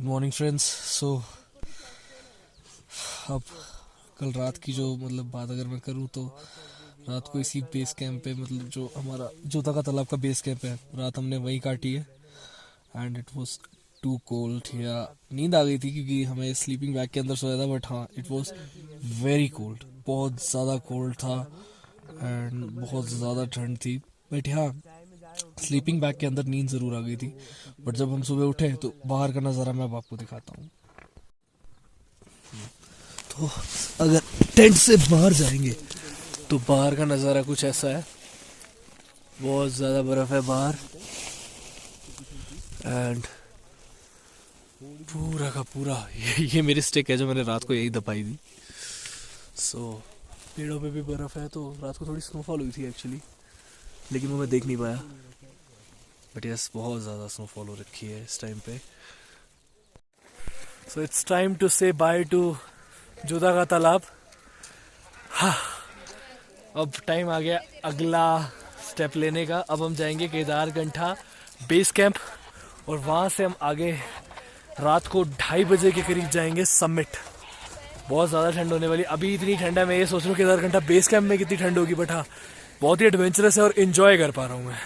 Morning friends. सो अब कल रात की जो बात अगर मैं करूँ तो रात को इसी बेस कैंप पे जो हमारा जोधा का तालाब का बेस कैंप है, रात हमने वहीं काटी है। And it was too cold, या नींद आ गई थी क्योंकि हमें स्लीपिंग बैग के अंदर सोया था, बट हाँ इट वाज वेरी कोल्ड, बहुत ज़्यादा कोल्ड था एंड बहुत ज़्यादा ठंड थी। बट हाँ, स्लीपिंग बैग के अंदर नींद ज़रूर आ गई थी। बट जब हम सुबह उठे तो बाहर का नज़ारा मैं अब आपको दिखाता हूँ। तो अगर टेंट से बाहर जाएंगे तो बाहर का नज़ारा कुछ ऐसा है, बहुत ज़्यादा बर्फ़ है बाहर एंड पूरा का पूरा ये मेरी स्टिक है जो मैंने रात को यही दबाई थी। सो पेड़ों पे भी बर्फ़ है, तो रात को थोड़ी स्नोफॉल हुई थी एक्चुअली, लेकिन वो मैं देख नहीं पाया। बट यस, बहुत ज़्यादा स्नोफॉल हो रखी है इस टाइम पे। सो इट्स टाइम टू से बाय टू जोधा का तालाब। हाँ, अब टाइम आ गया अगला स्टेप लेने का। अब हम जाएंगे केदारकंठा बेस कैंप और वहाँ से हम आगे रात को 2:30 बजे के करीब जाएंगे समिट। बहुत ज़्यादा ठंड होने वाली, अभी इतनी ठंड है, मैं ये सोच रहा हूँ केदारकंठा बेस कैंप में कितनी ठंड होगी। बट हाँ, बहुत ही एडवेंचरस है और इन्जॉय कर पा रहा हूँ मैं,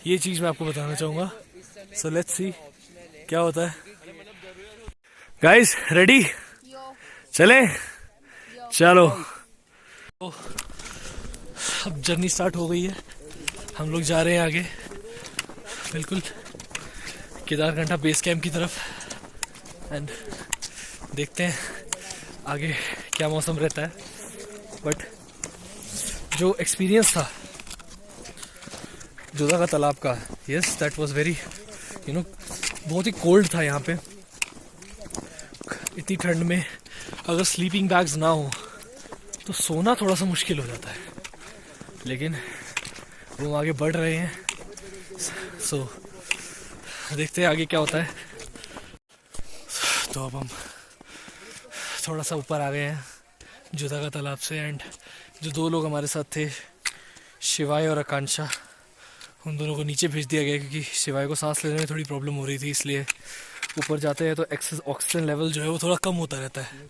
ये चीज़ मैं आपको बताना चाहूँगा। सो लेट्स सी क्या होता है। गाइस रेडी, चले चलो। अब जर्नी स्टार्ट हो गई है, हम लोग जा रहे हैं आगे बिल्कुल केदारकंठा बेस कैंप की तरफ। एंड देखते हैं आगे क्या मौसम रहता है। बट जो एक्सपीरियंस था जोधा का तालाब का, यस दैट वाज वेरी बहुत ही कोल्ड था यहाँ पे। इतनी ठंड में अगर स्लीपिंग बैग्स ना हो तो सोना थोड़ा सा मुश्किल हो जाता है, लेकिन वो आगे बढ़ रहे हैं। सो देखते हैं आगे क्या होता है। तो अब हम थोड़ा सा ऊपर आ गए हैं जोधा का तालाब से। एंड जो 2 लोग हमारे साथ थे, शिवाय और आकांक्षा, उन दोनों को नीचे भेज दिया गया क्योंकि शिवाय को सांस लेने में थोड़ी प्रॉब्लम हो रही थी। इसलिए ऊपर जाते हैं तो ऑक्सीजन लेवल जो है वो थोड़ा कम होता रहता है,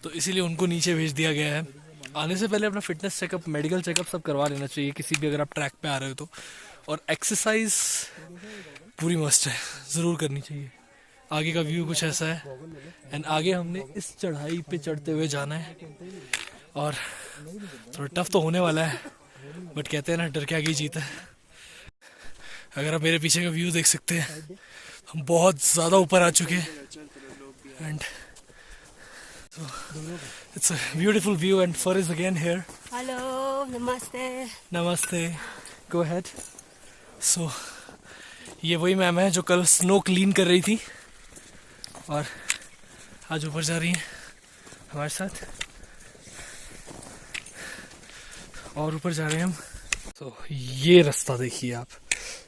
तो इसीलिए उनको नीचे भेज दिया गया है। आने से पहले अपना फिटनेस चेकअप, मेडिकल चेकअप सब करवा लेना चाहिए किसी भी, अगर आप ट्रैक पे आ रहे हो तो। और एक्सरसाइज पूरी मस्ट है, ज़रूर करनी चाहिए। आगे का व्यू कुछ ऐसा है एंड आगे हमने इस चढ़ाई पे चढ़ते हुए जाना है और थोड़ा टफ तो होने वाला है, बट कहते हैं ना, डर के आगे जीत है। अगर आप मेरे पीछे का व्यू देख सकते हैं, हम बहुत ज़्यादा ऊपर आ चुके हैं and it's a beautiful view and Fur is again here. Hello, namaste. Namaste. Go ahead. So ये वही मैम है जो कल स्नो क्लीन कर रही थी और आज ऊपर जा रही हैं हमारे साथ, और ऊपर जा रहे हैं हम। तो ये रास्ता देखिए आप,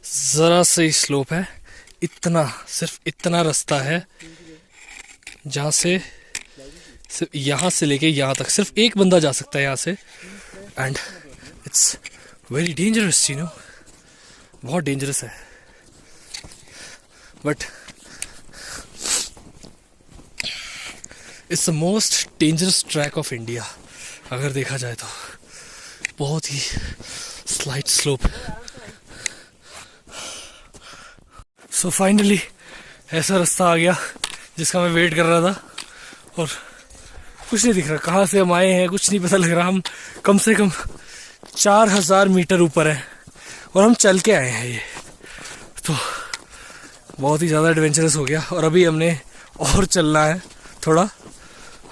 ज़रा से स्लोप है, इतना, सिर्फ इतना रास्ता है जहाँ से, सिर्फ यहाँ से लेके यहाँ तक सिर्फ एक बंदा जा सकता है यहाँ से। एंड इट्स वेरी डेंजरस, बहुत डेंजरस है। But it's the most dangerous track of India अगर देखा जाए तो। बहुत ही स्लाइट स्लोप। सो फाइनली ऐसा रास्ता आ गया जिसका मैं वेट कर रहा था, और कुछ नहीं दिख रहा कहाँ से हम आए हैं, कुछ नहीं पता लग रहा। हम कम से कम 4000 मीटर ऊपर हैं और हम चल के आए हैं। ये तो बहुत ही ज़्यादा एडवेंचरस हो गया। और अभी हमने और चलना है थोड़ा,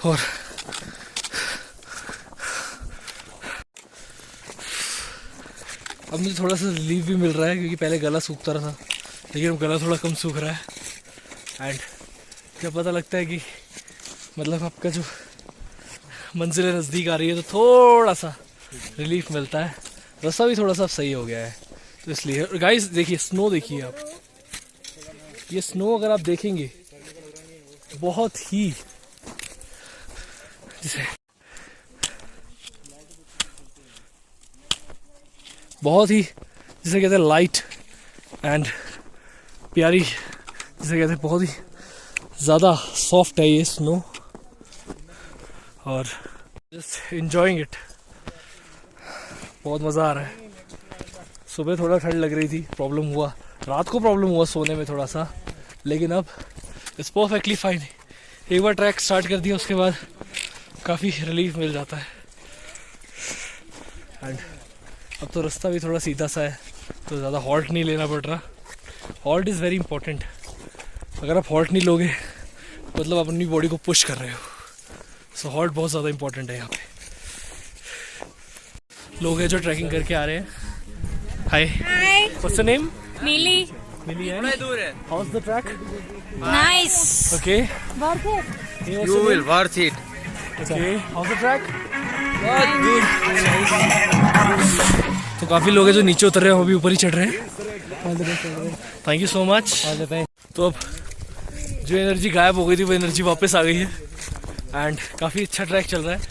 और अब मुझे थोड़ा सा रिलीफ भी मिल रहा है क्योंकि पहले गला सूखता रहा था, लेकिन अब गला थोड़ा कम सूख रहा है। एंड जब पता लगता है कि आपका जो मंजिल नज़दीक आ रही है तो थोड़ा सा रिलीफ मिलता है। रास्ता भी थोड़ा सा सही हो गया है, तो इसलिए। गाइस देखिए, स्नो देखिए आप, ये स्नो अगर आप देखेंगे बहुत ही, जिसे कहते हैं लाइट एंड प्यारी, जिसे कहते हैं बहुत ही ज़्यादा सॉफ्ट है ये स्नो और जस्ट enjoying इट। बहुत मज़ा आ रहा है। सुबह थोड़ा ठंड लग रही थी, प्रॉब्लम हुआ, रात को प्रॉब्लम हुआ सोने में थोड़ा सा, लेकिन अब इट्स परफेक्टली फाइन। एक बार ट्रैक स्टार्ट कर दिया उसके बाद काफ़ी रिलीफ मिल जाता है। एंड अब तो रास्ता भी थोड़ा सीधा सा है, तो ज़्यादा हॉल्ट नहीं लेना पड़ रहा। Halt is very important. अगर आप हॉल्ट नहीं लोगे मतलब आप अपनी बॉडी को पुश कर रहे हो। सो हॉल्ट बहुत ज़्यादा इंपॉर्टेंट है यहाँ पे। लोग हैं जो ट्रैकिंग करके आ रहे हैं। हाय, व्हाट्स योर नेम? Neely. मिली है। How is the track? Nice. Okay, Worth it. You will worth it. Okay, how is the track? तो काफ़ी लोग हैं जो नीचे उतर रहे हैं, वो भी ऊपर ही चढ़ रहे हैं। Thank you so much. तो अब जो एनर्जी गायब हो गई थी वो एनर्जी वापस आ गई है एंड काफ़ी अच्छा ट्रैक चल रहा है।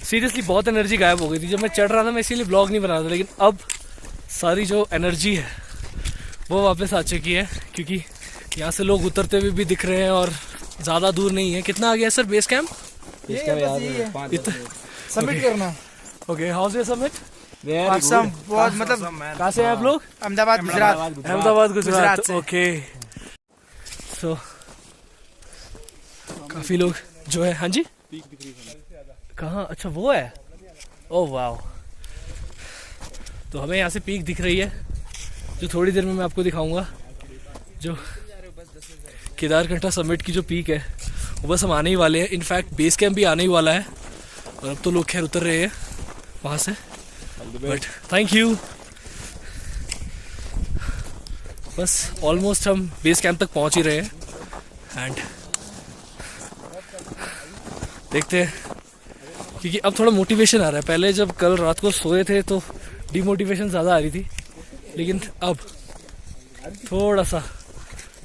सीरियसली बहुत एनर्जी गायब हो गई थी जब मैं चढ़ रहा था, मैं इसीलिए ब्लॉग नहीं बना रहा था, लेकिन अब सारी जो एनर्जी है वो वापस आ चुकी है, क्योंकि यहाँ से लोग उतरते हुए भी दिख रहे हैं और ज़्यादा दूर नहीं है। कितना आ गया सर बेस कैंप? सबमिट करना। Okay, how is summit? Assam बहुत मतलब कहाँ से हैं आप लोग? अहमदाबाद गुजरात। अहमदाबाद गुजरात से। ओके। सो काफ़ी लोग जो है, हाँ जी, कहाँ? अच्छा वो है, ओह वाह। तो हमें यहाँ से पीक दिख रही है जो थोड़ी देर में मैं आपको दिखाऊंगा। जो केदारकंठा समिट की जो पीक है वो बस हम आने ही वाले हैं। इनफैक्ट बेस कैंप भी आने ही वाला है और अब तो लोग खैर उतर रहे हैं वहाँ से, बट थैंक यू। बस ऑलमोस्ट हम बेस कैंप तक पहुँच ही रहे हैं एंड देखते हैं, क्योंकि अब थोड़ा मोटिवेशन आ रहा है। पहले जब कल रात को सोए थे तो डिमोटिवेशन ज़्यादा आ रही थी, लेकिन अब थोड़ा सा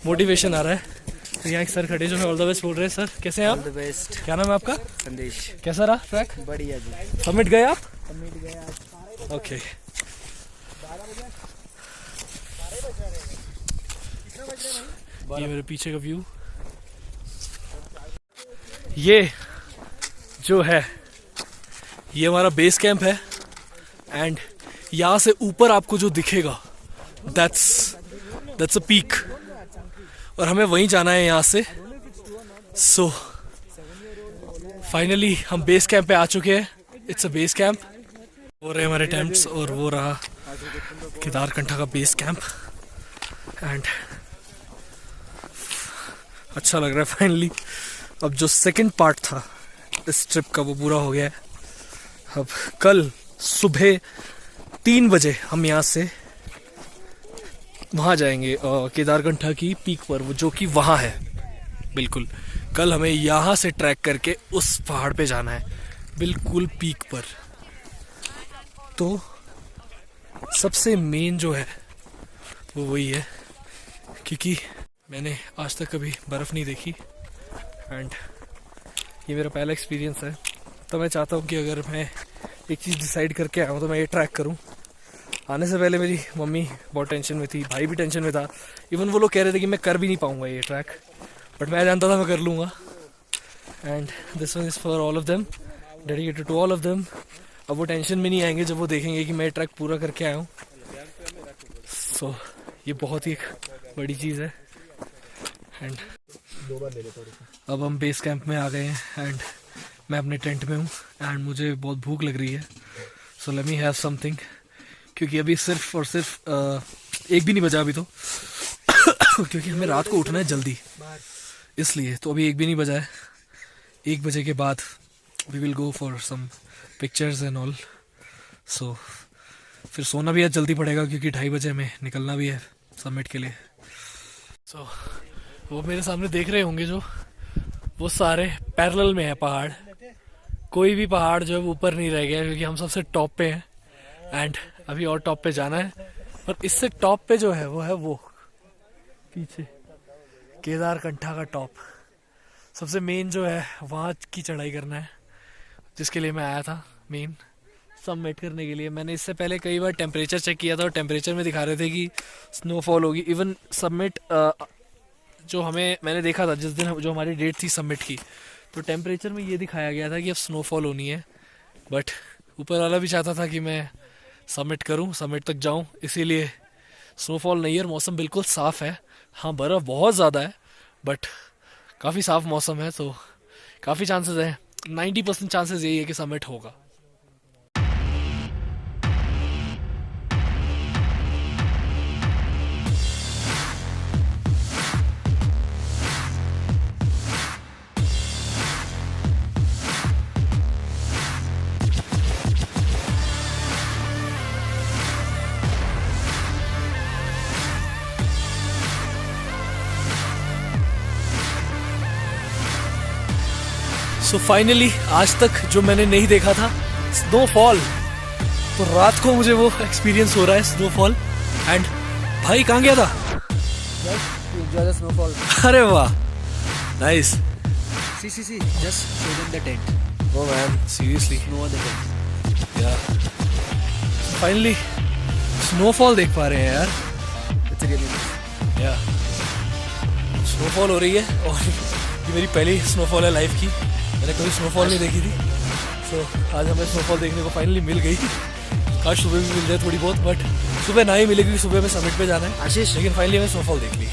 मोटिवेशन आ रहा है। तो यहाँ एक सर खड़े जो है ऑल द बेस्ट बोल रहे हैं। सर कैसे हैं आप? All the best. क्या नाम है आपका? संदेश। कैसा रहा ट्रैक? बढ़िया जी। समिट गए आप? सबमिट गया। ओके। ये मेरे पीछे का व्यू, ये जो है ये हमारा बेस कैंप है एंड यहाँ से ऊपर आपको जो दिखेगा दैट्स अ पीक और हमें वहीं जाना है यहाँ से। सो फाइनली हम बेस कैंप पे आ चुके हैं। It's a base camp. वो रहे हमारे टेंट्स और वो रहा केदारकंठा का बेस कैंप एंड अच्छा लग रहा है फाइनली। अब जो सेकंड पार्ट था इस ट्रिप का वो पूरा हो गया है। अब कल सुबह 3 बजे हम यहाँ से वहाँ जाएंगे केदारकंठा की पीक पर, वो जो कि वहाँ है बिल्कुल। कल हमें यहाँ से ट्रैक करके उस पहाड़ पे जाना है बिल्कुल पीक पर। तो सबसे मेन जो है वो वही है, क्योंकि मैंने आज तक कभी बर्फ़ नहीं देखी एंड ये मेरा पहला एक्सपीरियंस है। तो मैं चाहता हूँ कि अगर मैं एक चीज़ डिसाइड करके आया हूँ तो मैं ये ट्रैक करूँ। आने से पहले मेरी मम्मी बहुत टेंशन में थी, भाई भी टेंशन में था। इवन वो लोग कह रहे थे कि मैं कर भी नहीं पाऊँगा ये ट्रैक, बट मैं जानता था मैं कर लूँगा। And this one is for all of them, dedicated to all of them. अब वो टेंशन में नहीं आएंगे जब वो देखेंगे कि मैं ट्रैक पूरा करके आया हूँ। सो ये बहुत ही एक बड़ी चीज़ है। एंड अब हम बेस कैंप में आ गए हैं एंड मैं अपने टेंट में हूँ एंड मुझे बहुत भूख लग रही है। So let me have something, क्योंकि अभी सिर्फ और सिर्फ 1 भी नहीं बजा अभी तो क्योंकि हमें रात को उठना है जल्दी, इसलिए। तो अभी 1 भी नहीं बजा है। 1 बजे के बाद we will go for some pictures and all. So फिर सोना भी आज जल्दी पड़ेगा क्योंकि 2:30 बजे हमें निकलना भी है समिट के लिए। सो वो मेरे सामने देख रहे होंगे जो वो सारे पैरेलल में है पहाड़। कोई भी पहाड़ जो है वो ऊपर नहीं रह गया, क्योंकि हम सबसे टॉप पे हैं एंड अभी और टॉप पे जाना है। और इससे टॉप पे जो है वो पीछे केदारकंठा का टॉप। सबसे मेन जो है वहाँ की चढ़ाई करना है, जिसके लिए मैं आया था मेन सबमिट करने के लिए। मैंने इससे पहले कई बार टेम्परेचर चेक किया था और टेम्परेचर में दिखा रहे थे कि स्नोफॉल होगी। इवन सबमिट जो मैंने देखा था जिस दिन जो हमारी डेट थी सबमिट की, तो टेम्परेचर में ये दिखाया गया था कि अब स्नोफॉल होनी है, बट ऊपर वाला भी चाहता था कि मैं सबमिट करूं, सबमिट तक जाऊं, इसीलिए स्नोफॉल नहीं है। मौसम बिल्कुल साफ़ है, हाँ बर्फ़ बहुत ज़्यादा है बट काफ़ी साफ़ मौसम है, तो काफ़ी चांसेस है, 90% चांसेस यही है कि सबमिट होगा। सो फाइनली आज तक जो मैंने नहीं देखा था स्नोफॉल, तो रात को मुझे वो एक्सपीरियंस हो रहा है स्नोफॉल। एंड भाई कहाँ गया था? Enjoy the snowfall. अरे वाह, nice. See. Just show them the tent. Oh man, seriously No other tent. या फाइनली स्नोफॉल देख पा रहे हैं यार। It's really nice. या स्नोफॉल हो रही है और ये मेरी पहली स्नोफॉल है लाइफ की, मैंने कभी स्नोफॉल नहीं देखी थी। सो आज हमें स्नोफॉल देखने को फाइनली मिल गई। काश सुबह भी मिल जाए थोड़ी बहुत, बट सुबह ना ही मिलेगी, सुबह में समिट पे जाना है, आशीष लेकिन फाइनली हमें स्नोफॉल देख ली।